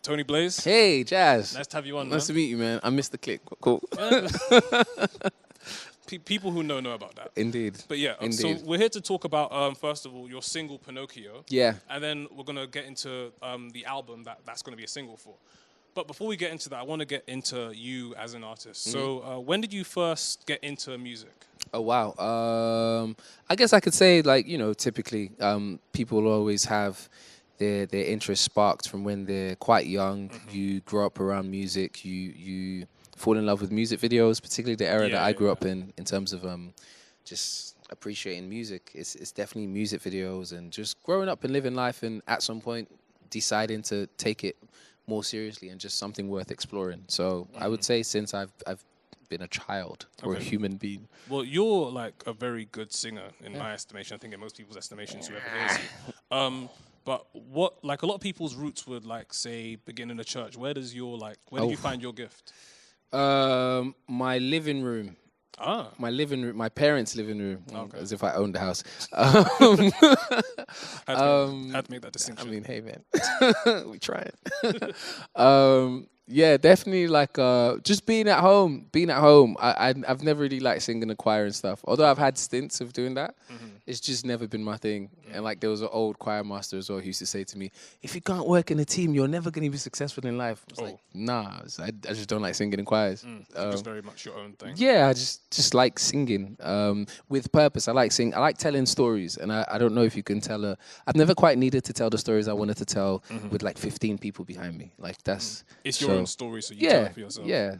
Tony Blaize. Hey, Jazz. Nice to have you on, Nice to man. meet you, man. I missed the click. Cool. People who know about that. Indeed. But yeah, so Indeed. we're here to talk about, first of all, your single Pinocchio. Yeah. And then we're going to get into the album that's going to be a single for. But before we get into that, I want to get into you as an artist. So when did you first get into music? Oh, wow. I guess I could say, like, typically people always have their interest sparked from when they're quite young. You grow up around music. You fall in love with music videos, particularly the era that I grew up in terms of just appreciating music. It's definitely music videos and just growing up and living life, and at some point deciding to take it more seriously and just something worth exploring. So I would say since I've been a child or a human being. Well, you're like a very good singer in my estimation. I think in most people's estimations, whoever hears you. But what, like a lot of people's roots would like say begin in a church. Where does your where did you find your gift? My living room. My living room, my parents' living room, as if I owned the house. Had to make that distinction. I mean, hey man, we trying. Yeah, definitely like just being at home. I've never really liked singing in a choir and stuff. Although I've had stints of doing that, it's just never been my thing. And like there was an old choir master as well who used to say to me, "If you can't work in a team, you're never going to be successful in life." I was like, nah, I just don't like singing in choirs. Just very much your own thing. Yeah, I just like singing with purpose. I like singing. I like telling stories, and I don't know if you can tell I've never quite needed to tell the stories I wanted to tell with like 15 people behind me. Like that's it's your own story, so you tell it for yourself. Yeah,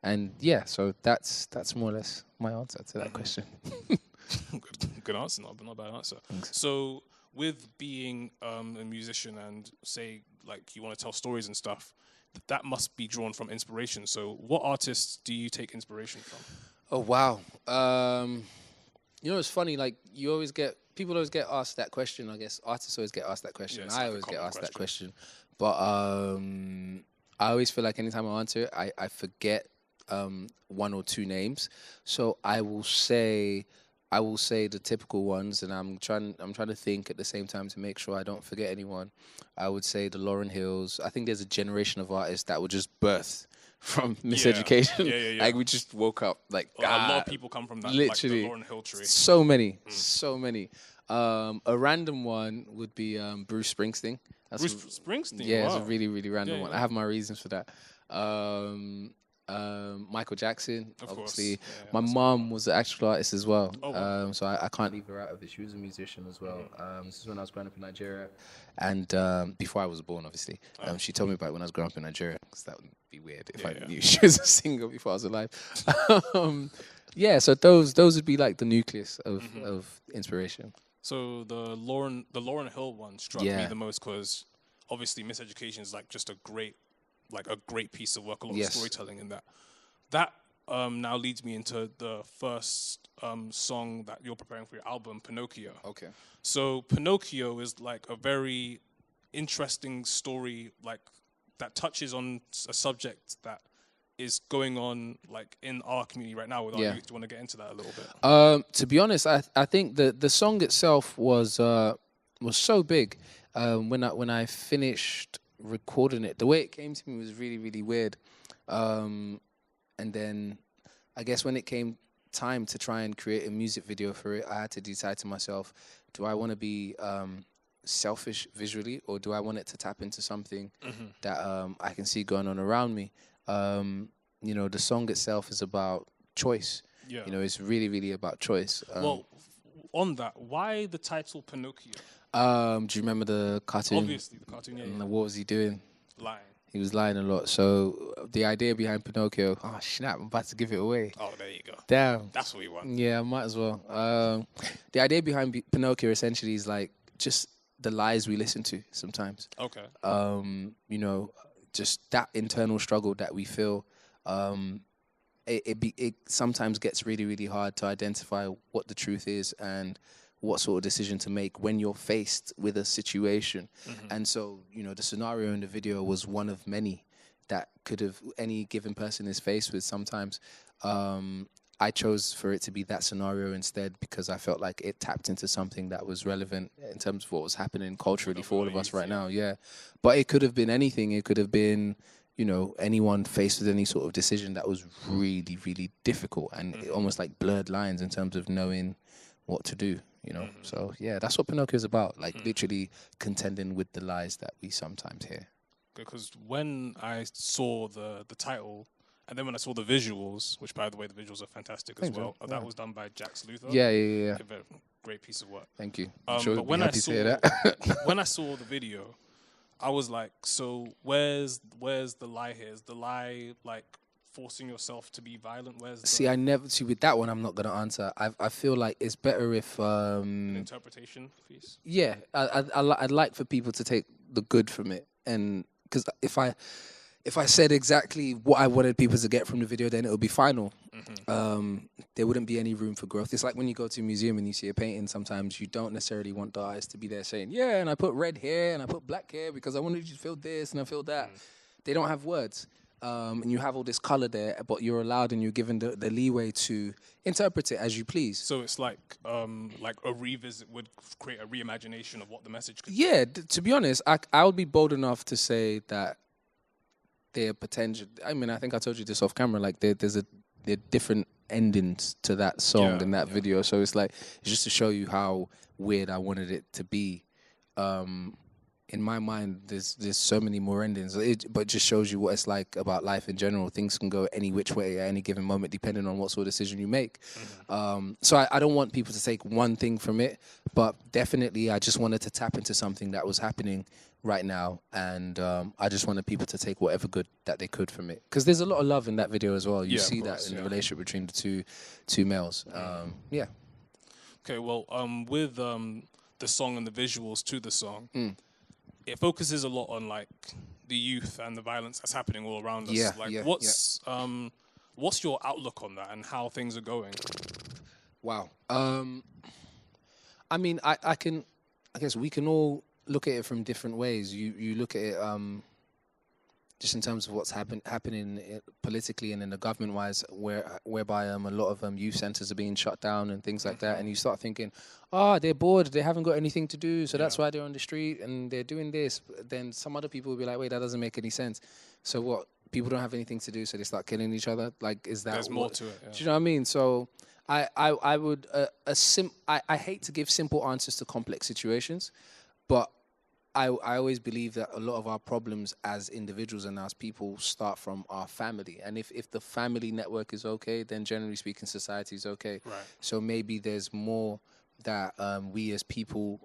and yeah, so that's more or less my answer to that question. Good answer, not a bad answer. Thanks. So with being a musician and say like you want to tell stories and stuff, that must be drawn from inspiration. So what artists do you take inspiration from? Oh wow. It's funny, like people always get asked that question. I guess artists always get asked that question. Yeah, I always get asked that question. But I always feel like anytime I answer it, I forget one or two names. So I will say the typical ones, and I'm trying to think at the same time to make sure I don't forget anyone. I would say the Lauryn Hills. I think there's a generation of artists that were just birthed from miseducation. Yeah. Like we just woke up like a lot of people come from that, literally, like the Lauryn Hill tree. So many. A random one would be Bruce Springsteen. Bruce Springsteen? Yeah, wow. It's a really, really random one. I have my reasons for that. Michael Jackson, obviously. My mom was an actual artist as well. Oh, wow. So I can't leave her out of it. She was a musician as well. This is when I was growing up in Nigeria. And before I was born, obviously. She told me about it when I was growing up in Nigeria, because that would be weird if I knew she was a singer before I was alive. So those would be like the nucleus of inspiration. So the Lauryn Hill one struck me the most because obviously Miseducation is like just a great piece of work, a lot of storytelling in that. That now leads me into the first song that you're preparing for your album, Pinocchio. Okay. So Pinocchio is like a very interesting story, like that touches on a subject that is going on like in our community right now with our youth. Do you want to get into that a little bit? To be honest, I think the song itself was so big. When I finished recording it, the way it came to me was really, really weird. And then I guess when it came time to try and create a music video for it, I had to decide to myself, do I want to be selfish visually, or do I want it to tap into something that I can see going on around me? The song itself is about choice. Yeah. It's really, really about choice. Well, on that, why the title Pinocchio? Do you remember the cartoon? Obviously, the cartoon, yeah. What was he doing? Lying. He was lying a lot. So the idea behind Pinocchio, snap, I'm about to give it away. Oh, there you go. Damn. That's what we want. Yeah, I might as well. The idea behind Pinocchio essentially is like just the lies we listen to sometimes. Okay. Just that internal struggle that we feel. It sometimes gets really, really hard to identify what the truth is and what sort of decision to make when you're faced with a situation. And so, the scenario in the video was one of many that any given person is faced with sometimes. I chose for it to be that scenario instead because I felt like it tapped into something that was relevant in terms of what was happening culturally for all of us right now. Yeah. But it could have been anything. It could have been, you know, anyone faced with any sort of decision that was really, really difficult and almost like blurred lines in terms of knowing what to do, you know. So, yeah, that's what Pinocchio is about, like literally contending with the lies that we sometimes hear. Because when I saw the title, and then when I saw the visuals, which, by the way, the visuals are fantastic as well. Yeah. That was done by Jax Luther. Yeah. A very great piece of work. Thank you. I'm sure but when I saw that. when I saw the video, I was like, so where's the lie here? Is the lie like forcing yourself to be violent? I never see with that one. I'm not gonna answer. I feel like it's better if an interpretation piece. Yeah, I'd like for people to take the good from it, and because if I said exactly what I wanted people to get from the video, then it would be final. There wouldn't be any room for growth. It's like when you go to a museum and you see a painting, sometimes you don't necessarily want the artist to be there saying, yeah, and I put red hair and I put black hair because I wanted you to feel this and I feel that. They don't have words. And you have all this color there, but you're allowed and you're given the leeway to interpret it as you please. So it's like a revisit would create a reimagination of what the message could be. Yeah, to be honest, I would be bold enough to say that their potential. I mean, I think I told you this off camera. Like there are different endings to that song and that video. So it's just to show you how weird I wanted it to be. In my mind, there's so many more endings, but it just shows you what it's like about life in general. Things can go any which way at any given moment, depending on what sort of decision you make. So I don't want people to take one thing from it, but definitely I just wanted to tap into something that was happening right now, and I just wanted people to take whatever good that they could from it, because there's a lot of love in that video as well. You see that in the relationship between the two males. Yeah. Okay, well, with the song and the visuals to the song, it focuses a lot on like the youth and the violence that's happening all around us. What's your outlook on that and how things are going? Wow. I mean, I guess we can all look at it from different ways. You look at it just in terms of what's happening politically and in the government-wise, whereby a lot of youth centres are being shut down and things like that, and you start thinking, they're bored, they haven't got anything to do, so that's why they're on the street and they're doing this. But then some other people will be like, wait, that doesn't make any sense. So what? People don't have anything to do, so they start killing each other. Like, is that? There's more to it. Yeah. Do you know what I mean? So I would I hate to give simple answers to complex situations, but I always believe that a lot of our problems as individuals and as people start from our family. And if the family network is okay, then generally speaking, society is okay. Right. So maybe there's more that we as people,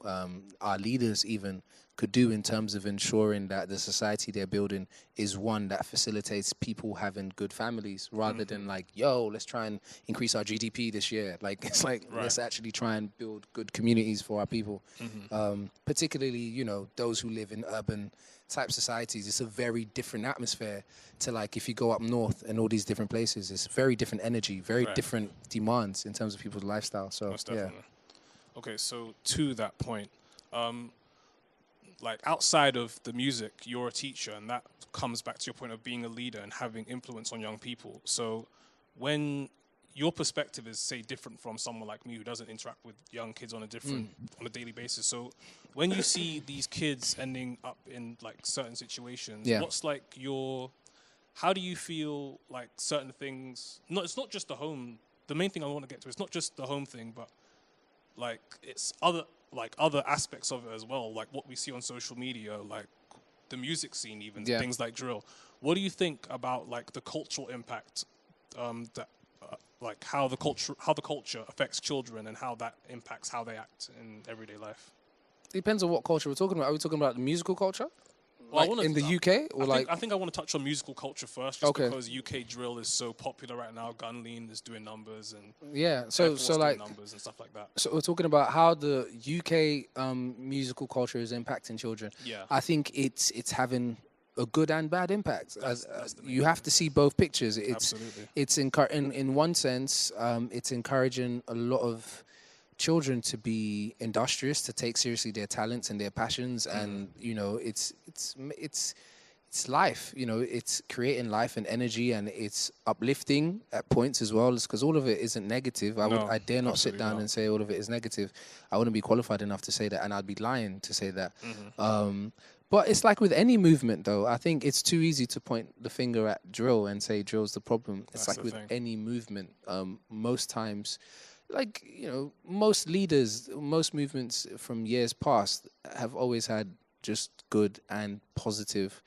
our leaders even, could do in terms of ensuring that the society they're building is one that facilitates people having good families, rather than like, let's try and increase our GDP this year. Like, it's like, let's actually try and build good communities for our people. Particularly, those who live in urban type societies. It's a very different atmosphere to like if you go up north and all these different places. It's very different energy, very different demands in terms of people's lifestyle. So, Okay, so to that point, like outside of the music, you're a teacher, and that comes back to your point of being a leader and having influence on young people. So when your perspective is, say, different from someone like me who doesn't interact with young kids on a daily basis. So when you see these kids ending up in like certain situations, what's like how do you feel like certain things? No, it's not just the home. The main thing I want to get to is not just the home thing, but like it's other aspects of it as well, like what we see on social media, like the music scene, even things like drill. What do you think about like the cultural impact, like how the culture affects children and how that impacts how they act in everyday life? Depends on what culture we're talking about. Are we talking about the musical culture? Like in the UK? Or I think I want to touch on musical culture first, just because UK drill is so popular right now. Gunlean is doing numbers and so like numbers and stuff like that. So we're talking about how the UK musical culture is impacting children. Yeah, I think it's having a good and bad impact. You have to see both pictures. Absolutely. It's in one sense, it's encouraging a lot of children to be industrious, to take seriously their talents and their passions, and it's it's life, you know, it's creating life and energy, and it's uplifting at points as well, because all of it isn't negative. I dare not sit down and say all of it is negative. I wouldn't be qualified enough to say that, and I'd be lying to say that. But it's like with any movement, though. I think it's too easy to point the finger at drill and say drill's the problem. It's like with any movement. Most times, like, you know, most leaders, most movements from years past have always had just good and positive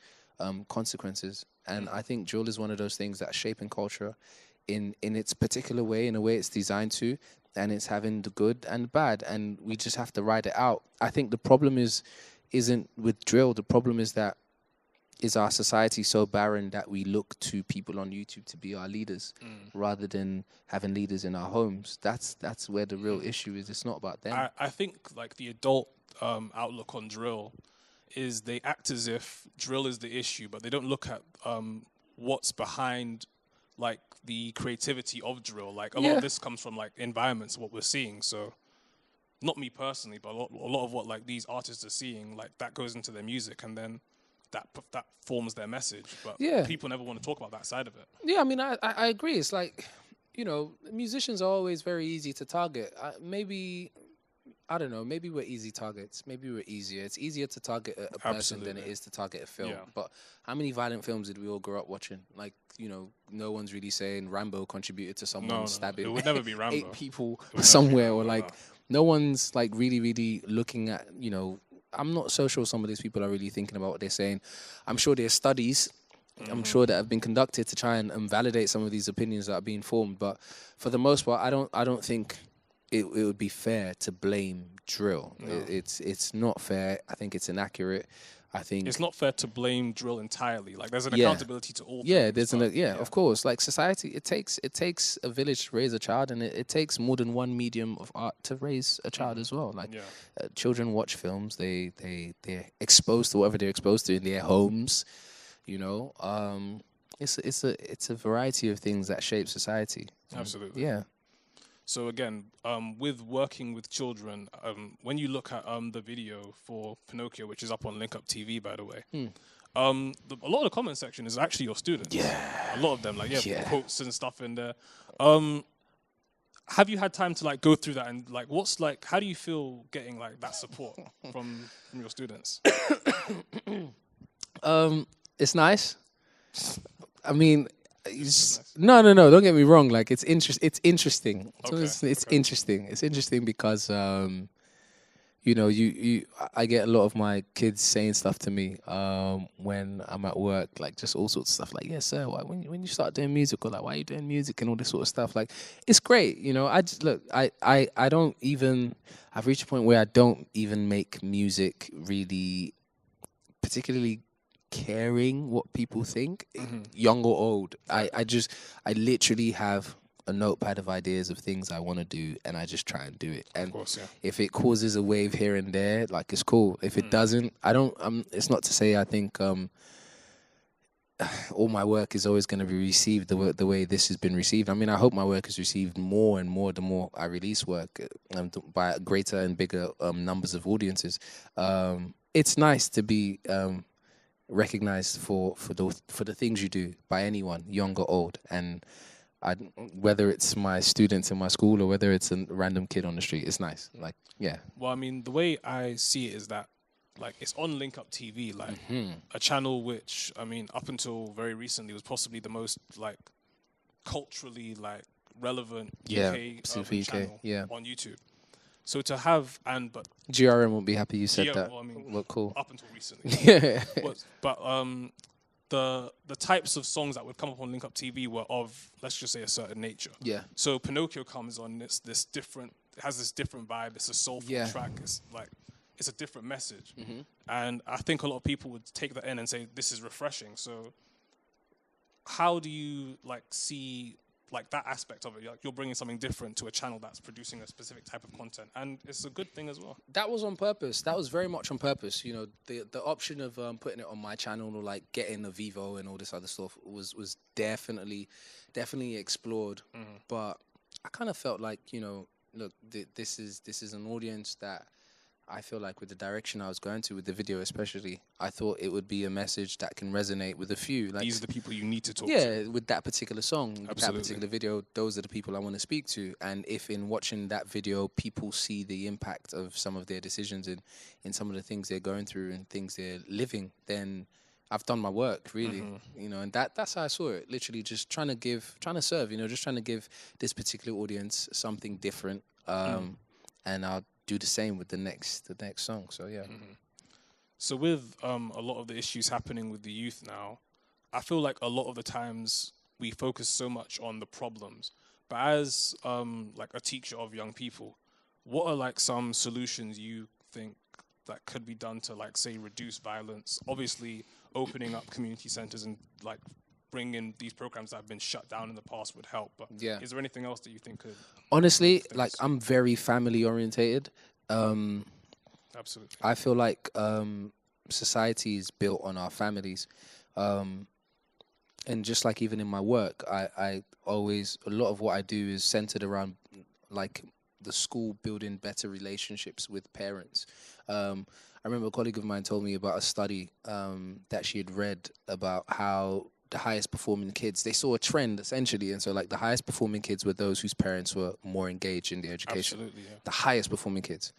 consequences. And I think drill is one of those things that's shaping culture in its particular way, in a way it's designed to, and it's having the good and bad, and we just have to ride it out. I think the problem isn't with drill. The problem is that our society so barren that we look to people on YouTube to be our leaders rather than having leaders in our homes. That's where the real issue is. It's not about them. I think like the adult outlook on drill is they act as if drill is the issue, but they don't look at what's behind like the creativity of drill. Like a lot of this comes from like environments, what we're seeing. So not me personally, but a lot of what like these artists are seeing, like that goes into their music, and then that forms their message. But people never want to talk about that side of it. Yeah, I mean, I agree. It's like, you know, musicians are always very easy to target. I don't know, maybe we're easy targets. Maybe we're easier. It's easier to target a person than it is to target a film. Yeah. But how many violent films did we all grow up watching? Like, you know, no one's really saying Rambo contributed to someone stabbing it would never be Rambo. 8 people somewhere, or like, no one's like really, really looking at, you know, I'm not so sure some of these people are really thinking about what they're saying. I'm sure there's studies, I'm sure, that have been conducted to try and validate some of these opinions that are being formed. But for the most part, I don't think it would be fair to blame drill. No. It's not fair. I think it's inaccurate. I think it's not fair to blame drill entirely. Like there's an accountability to all. Yeah, there's of course. Like society, it takes a village to raise a child, and it takes more than one medium of art to raise a child as well. Like children watch films, they're exposed to whatever they're exposed to in their homes. You know, it's a variety of things that shape society. Absolutely. Yeah. So again, with working with children, when you look at the video for Pinocchio, which is up on Link Up TV, by the way, a lot of the comment section is actually your students. Yeah. A lot of them, like quotes and stuff in there. Have you had time to like go through that, and like how do you feel getting like that support from your students? It's nice. I mean, no. Don't get me wrong. Like it's interesting. It's interesting. It's interesting because you know, I get a lot of my kids saying stuff to me when I'm at work, like just all sorts of stuff. Like, yes, sir. When you start doing music, or like, why are you doing music and all this sort of stuff? Like, it's great. You know, I don't even. I've reached a point where I don't even make music really particularly caring what people think, young or old. I literally have a notepad of ideas of things I want to do, and I just try and do it. And if it causes a wave here and there, like, it's cool. If it doesn't, I don't. It's not to say I think all my work is always going to be received the way this has been received. I mean, I hope my work is received more and more the more I release work by greater and bigger numbers of audiences. It's nice to be recognized for the things you do by anyone, young or old, and whether it's my students in my school or whether it's a random kid on the street, it's nice. Like, yeah. Well, I mean, the way I see it is that, like, it's on Link Up TV, like a channel which, I mean, up until very recently was possibly the most like culturally like relevant UK channel on YouTube. So to have but GRM won't be happy you said that. Well, I mean, well, cool. Up until recently, but the types of songs that would come up on Link Up TV were of, let's just say, a certain nature. Yeah. So Pinocchio comes on this different, it has this different vibe. It's a soulful track. It's like, it's a different message, and I think a lot of people would take that in and say this is refreshing. So how do you like see like that aspect of it? Like, you're bringing something different to a channel that's producing a specific type of content, and it's a good thing as well. That was on purpose. That was very much on purpose. You know, the option of putting it on my channel or like getting a Vivo and all this other stuff was definitely explored. But I kind of felt like, you know, look, this is an audience that I feel like with the direction I was going to with the video, especially, I thought it would be a message that can resonate with a few. Like, these are the people you need to talk to. Yeah, with that particular song, with that Absolutely. particular video, those are the people I want to speak to. And if in watching that video, people see the impact of some of their decisions in some of the things they're going through and things they're living, then I've done my work, really. You know, and that's how I saw it. Literally just trying to serve, you know, just trying to give this particular audience something different. And I'll do the same with the next song. So yeah. So with a lot of the issues happening with the youth now, I feel like a lot of the times we focus so much on the problems. But as like a teacher of young people, what are like some solutions you think that could be done to, like, say, reduce violence? Obviously, opening up community centers and like bringing these programs that have been shut down in the past would help. But is there anything else that you think could? Honestly, like, I'm very family orientated. Absolutely. I feel like society is built on our families. And just like even in my work, I always, a lot of what I do is centered around like the school building better relationships with parents. I remember a colleague of mine told me about a study that she had read about how the highest performing kids, they saw a trend essentially. And so like the highest performing kids were those whose parents were more engaged in their education. Absolutely, yeah. The highest performing kids.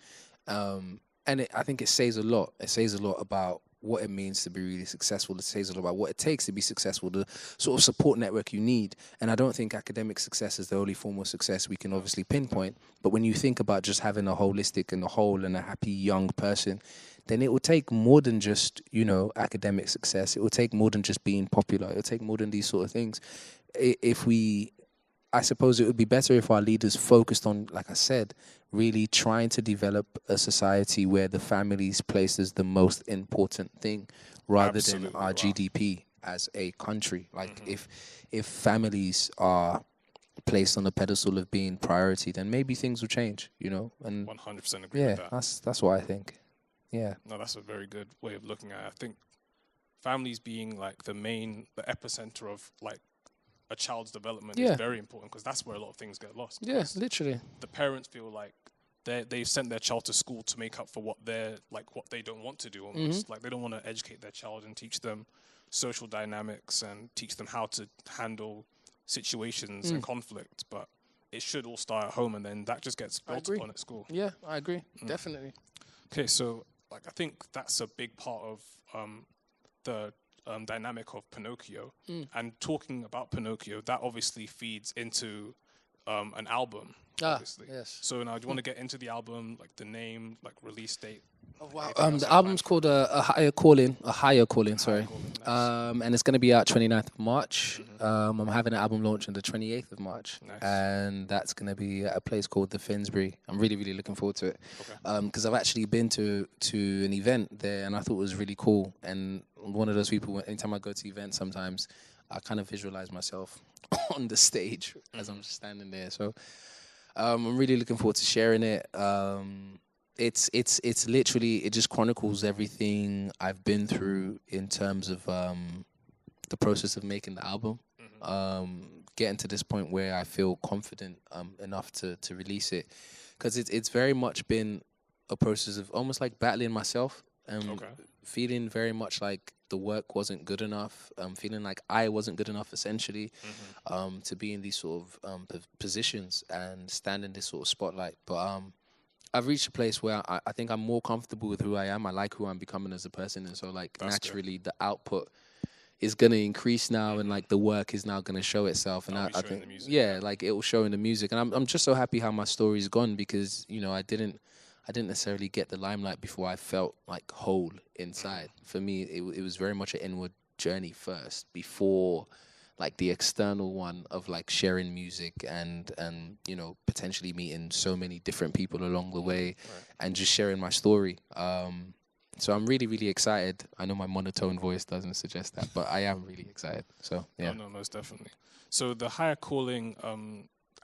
And I think it says a lot. It says a lot about what it means to be really successful. It says a lot about what it takes to be successful, the sort of support network you need. And I don't think academic success is the only form of success we can obviously pinpoint. But when you think about just having a holistic and a whole and a happy young person, then it will take more than just, you know, academic success. It will take more than just being popular. It will take more than these sort of things. I suppose it would be better if our leaders focused on, like I said, really trying to develop a society where the family is placed as the most important thing rather than our GDP as a country. Like if families are placed on the pedestal of being priority, then maybe things will change, you know? And 100% agree with that. That's what I think. Yeah. No, that's a very good way of looking at it. I think families being like the epicenter of like a child's development is very important, because that's where a lot of things get lost. Yeah, literally. The parents feel like they've sent their child to school to make up for what they don't want to do almost. Like they don't want to educate their child and teach them social dynamics and teach them how to handle situations and conflict. But it should all start at home, and then that just gets built upon at school. Yeah, I agree. Definitely. Okay, so like I think that's a big part of the dynamic of Pinocchio. And talking about Pinocchio, that obviously feeds into an album, obviously. Yes. So now, do you want to get into the album, like the name, like release date? Oh, wow. The album's called A Higher Calling, sorry. Nice. And it's going to be out 29th of March. I'm having an album launch on the 28th of March. Nice. And that's going to be at a place called the Finsbury. I'm really, really looking forward to it. Because I've actually been to an event there, and I thought it was really cool. And one of those people, anytime I go to events sometimes, I kind of visualize myself on the stage as I'm just standing there. So I'm really looking forward to sharing it. It's literally, it just chronicles everything I've been through in terms of the process of making the album. Getting to this point where I feel confident enough to release it, because it's very much been a process of almost like battling myself and feeling very much like the work wasn't good enough, feeling like I wasn't good enough essentially to be in these sort of positions and stand in this sort of spotlight. But I've reached a place where I think I'm more comfortable with who I am. I like who I'm becoming as a person. And so like naturally the output is going to increase now, and like the work is now going to show itself. And I think, like it will show in the music. And I'm just so happy how my story's gone, because, you know, I didn't necessarily get the limelight before I felt like whole inside. For me, it was very much an inward journey first before like the external one of like sharing music and you know, potentially meeting so many different people along the way and just sharing my story. So I'm really, really excited. I know my monotone voice doesn't suggest that, but I am really excited. So yeah. No, most definitely. So the Higher Calling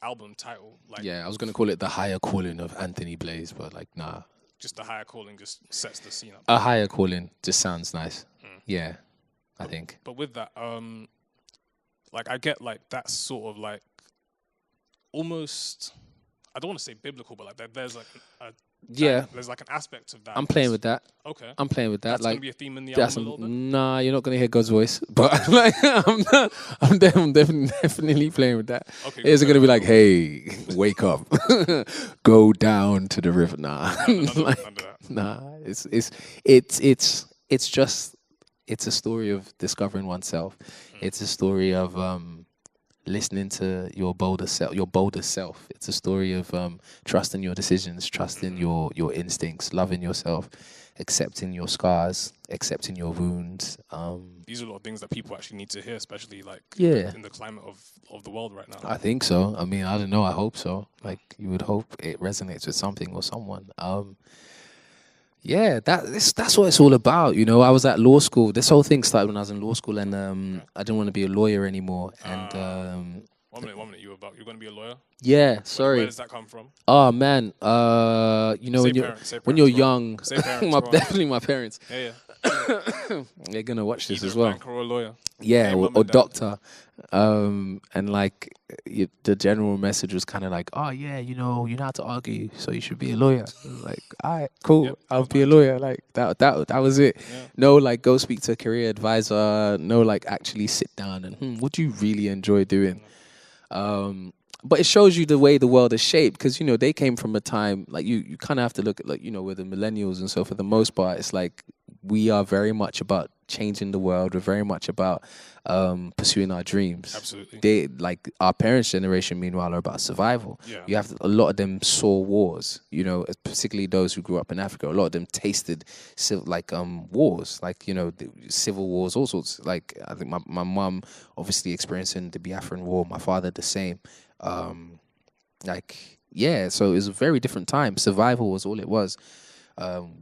album title, like, I was gonna call it The Higher Calling of Anthony Blaize, but like nah. Just The Higher Calling just sets the scene up. A Higher Calling just sounds nice. Yeah, I think. But with that, like I get like that sort of like almost, I don't want to say biblical, but like there's like Yeah. There's like an aspect of that. I'm playing with that. Okay. I'm playing with that. That's like, gonna be a theme in the album a little bit? Nah, you're not gonna hear God's voice. But like, I'm definitely playing with that. Okay. It's gonna be like, hey, wake up, go down to the river. Nah, nah. It's just a story of discovering oneself. It's a story of listening to your bolder self. It's a story of trusting your decisions, trusting your instincts, loving yourself, accepting your scars, accepting your wounds. These are a lot of things that people actually need to hear, especially like in the climate of the world right now. I think so. I mean, I don't know. I hope so. Like, you would hope it resonates with something or someone. Yeah, that's what it's all about. You know, I was at law school. This whole thing started when I was in law school, and I didn't want to be a lawyer anymore. And 1 minute, you're going to be a lawyer? Yeah, sorry. Where does that come from? Oh man, you know, when you're young, definitely my parents. Yeah. They're gonna watch this Either as well. a banker or a lawyer. Yeah, Hey, or doctor. And like the general message was kind of like, oh yeah, you know how to argue, so you should be a lawyer. Like, all right, cool, yep, I'll be a lawyer. Like that was it. Yeah. No, like, go speak to a career advisor. No, like, actually sit down and what do you really enjoy doing? But it shows you the way the world is shaped, because, you know, they came from a time, like, you kind of have to look at, like, you know, with the millennials and so, for the most part, it's like we are very much about changing the world. We're very much about pursuing our dreams. Absolutely. They, like, our parents' generation, meanwhile, are about survival. Yeah. You have a lot of them saw wars, you know, particularly those who grew up in Africa. A lot of them tasted wars, like, you know, civil wars, all sorts. Like, I think my mum obviously experiencing the Biafran War, my father the same. So it was a very different time. Survival was all it was.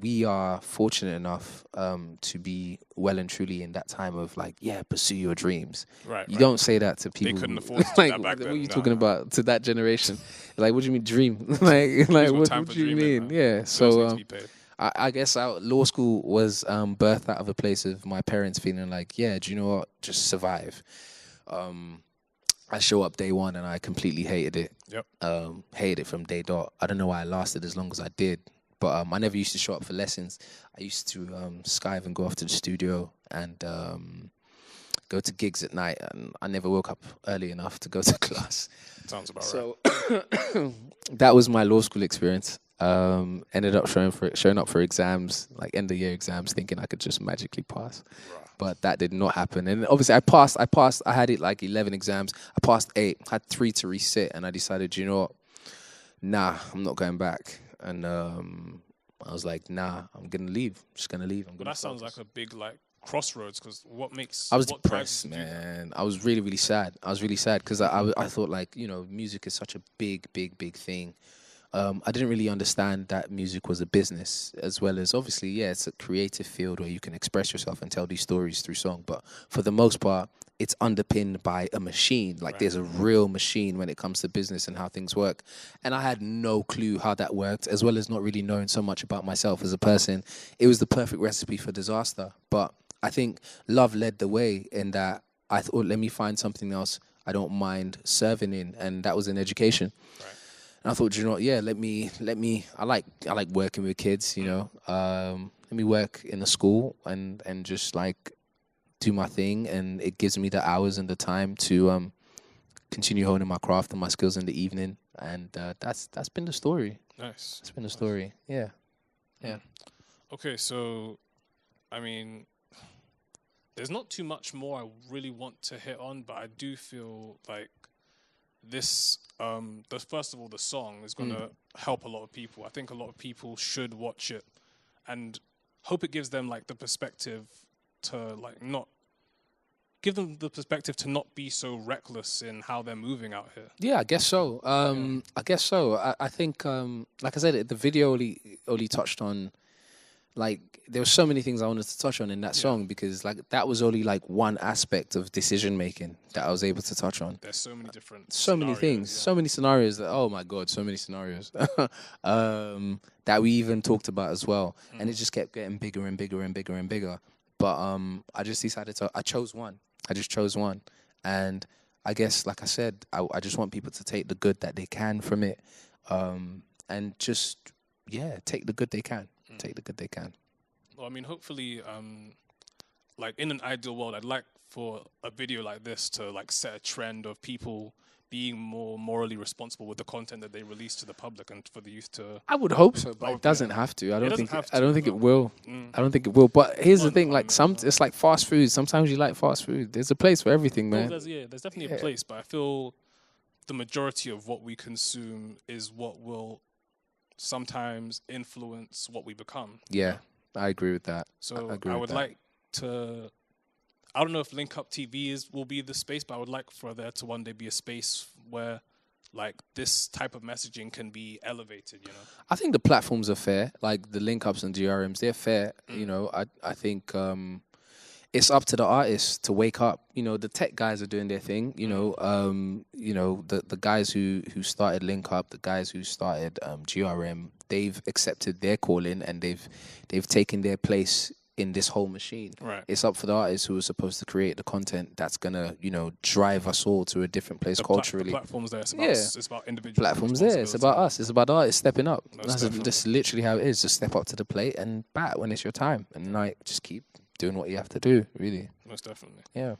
We are fortunate enough to be well and truly in that time of, like, pursue your dreams. Right. You don't say that to people. They couldn't afford to do like, that back what then. are you talking about to that generation? Like, what do you mean dream? like what do you mean? Man. Yeah. So I guess our law school was birthed out of a place of my parents feeling like, do you know what? Just survive. I show up day one and I completely hated it. Yep. Hated it from day dot. I don't know why I lasted as long as I did. But I never used to show up for lessons. I used to skive and go off to the studio and go to gigs at night. And I never woke up early enough to go to class. Sounds about right. That was my law school experience. Ended up showing up for exams, like end of year exams, thinking I could just magically pass. Right. But that did not happen. And obviously I passed. I had it like 11 exams. I passed 8, had 3 to resit. And I decided, you know what? Nah, I'm not going back. And I was like, nah, I'm going to leave. I'm just going to leave. But that sounds like a big, like, crossroads, because I was depressed, man. I was really, really sad. I was really sad because I thought, like, you know, music is such a big, big, big thing. I didn't really understand that music was a business, as well as, obviously, it's a creative field where you can express yourself and tell these stories through song. But for the most part, it's underpinned by a machine. Like, there's a real machine when it comes to business and how things work. And I had no clue how that worked, as well as not really knowing so much about myself as a person. It was the perfect recipe for disaster. But I think love led the way in that I thought, let me find something else I don't mind serving in, and that was in education. Right. And I thought, you know what, let me. I like working with kids, you know. Let me work in a school and just like do my thing, and it gives me the hours and the time to continue honing my craft and my skills in the evening, and that's been the story. Nice. That's been the story. Yeah. Okay, so I mean, there's not too much more I really want to hit on, but I do feel like this, first of all, the song is going to help a lot of people. I think a lot of people should watch it and hope it gives them, like, the perspective to, like, not give them the perspective to not be so reckless in how they're moving out here. Yeah, I guess so. I think, like I said, the video only touched on, like, there were so many things I wanted to touch on in that song, because, like, that was only, like, one aspect of decision making that I was able to touch on. There's so many different many things, so many scenarios that, oh my God, so many scenarios that we even talked about as well. And it just kept getting bigger and bigger and bigger and bigger. But I just decided I chose one. I just chose one. And I guess, like I said, I just want people to take the good that they can from it, and just take the good they can. Take the good they can. Well, I mean, hopefully, like in an ideal world, I'd like for a video like this to like set a trend of people being more morally responsible with the content that they release to the public, and for the youth to. I would hope so, but it doesn't have to. I don't think it will. Mm. I don't think it will. But here's the thing: like it's like fast food. Sometimes you like fast food. There's a place for everything, man. Well, there's definitely a place, but I feel the majority of what we consume is what will sometimes influence what we become. Yeah, I agree with that. So I would like to. I don't know if Link Up TV will be the space, but I would like for there to one day be a space where, like, this type of messaging can be elevated. You know, I think the platforms are fair. Like the Link Ups and GRMs, they're fair. You know, I think it's up to the artists to wake up. You know, the tech guys are doing their thing. You know, the guys who started Link Up, the guys who started GRM, they've accepted their calling and they've taken their place in this whole machine. Right. It's up for the artists who are supposed to create the content that's gonna, drive us all to a different place culturally. The platforms there. It's about individual platforms there. It's about us. It's about the artists stepping up. That's literally how it is. Just step up to the plate and bat when it's your time, and like just keep doing what you have to do. Really. Most definitely. Yeah.